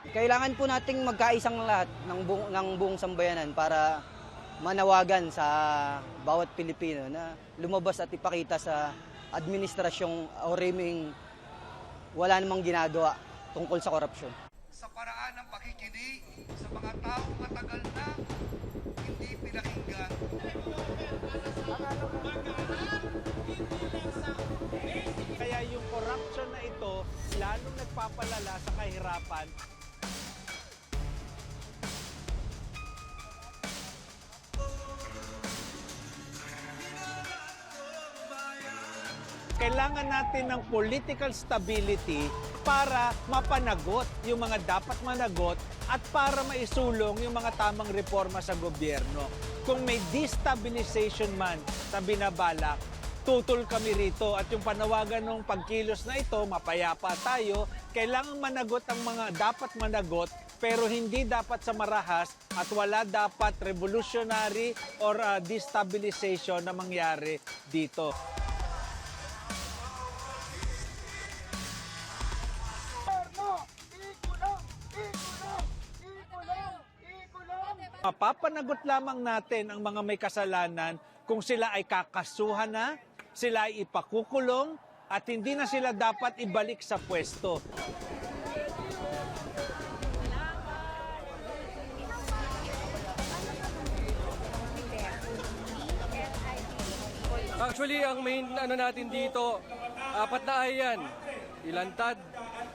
Kailangan po nating magkaisang lahat ng buong sambayanan para manawagan sa bawat Pilipino na lumabas at ipakita sa administrasyong o reming wala namang ginagawa tungkol sa korupsyon. Sa paraan ng pakikinig sa mga taong matagal na hindi pinakinggan. Kaya yung corruption na ito, lalong nagpapalala sa kahirapan. Kailangan natin ng political stability para mapanagot yung mga dapat managot at para maisulong yung mga tamang reforma sa gobyerno. Kung may destabilization man sa binabalak, tutol kami rito at yung panawagan ng pagkilos na ito, mapayapa tayo, kailangan managot ang mga dapat managot pero hindi dapat sa marahas at wala dapat revolutionary or destabilization na mangyari dito. Mapapanagot lamang natin ang mga may kasalanan kung sila ay kakasuhan na, sila ay ipakukulong, at hindi na sila dapat ibalik sa pwesto. Actually, ang main natin dito, 4 na yan. Ilantad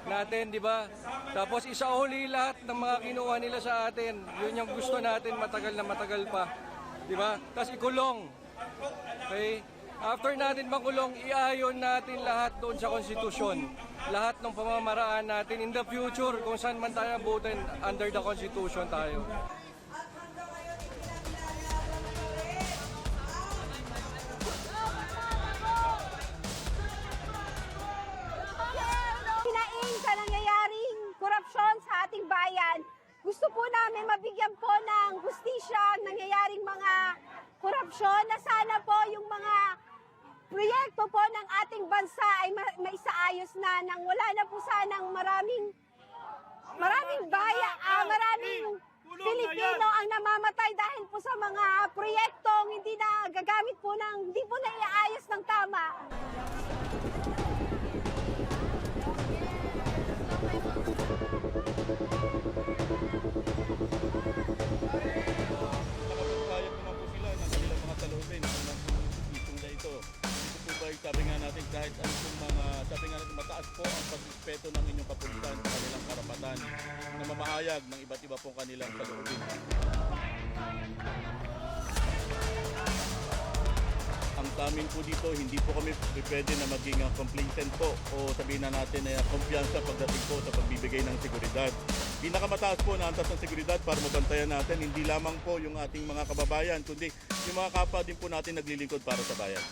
natin, di ba? Tapos isauli lahat ng mga kinuha nila sa atin. Yun yung gusto natin, matagal na matagal pa. Di ba? Tapos ikulong. Okay? After natin makulong, iayon natin lahat doon sa konstitusyon. Lahat ng pamamaraan natin in the future, kung saan man tayo abutin, under the constitution tayo. Sa nangyayaring korupsyon sa ating bayan, gusto po namin mabigyan po ng hustisya ang nangyayaring mga korupsyon na sana po yung mga proyekto po ng ating bansa ay maisaayos na nang wala na po sanang maraming Pilipino ang namamatay dahil po sa mga proyektong hindi na gagamit po hindi po na iaayos ng tama. Nakapagpayag naman po sila ng kanilang mga saloobin ng isong na ito. Ito po ba sabi nga natin kahit ano pong mga, sabi nga natin mataas po ang pagrespeto ng inyong kapulisan sa kanilang karapatan na mamahayag ng iba't iba pong kanilang saloobin. Ang sa amin po dito, hindi po kami pwede na maging complacent po o sabihin na natin na kumpiyansa pagdating po sa pagbibigay ng seguridad. Pinakamataas po na antas ng seguridad para mabantayan natin hindi lamang po yung ating mga kababayan, kundi yung mga kapwa din po natin naglilingkod para sa bayan.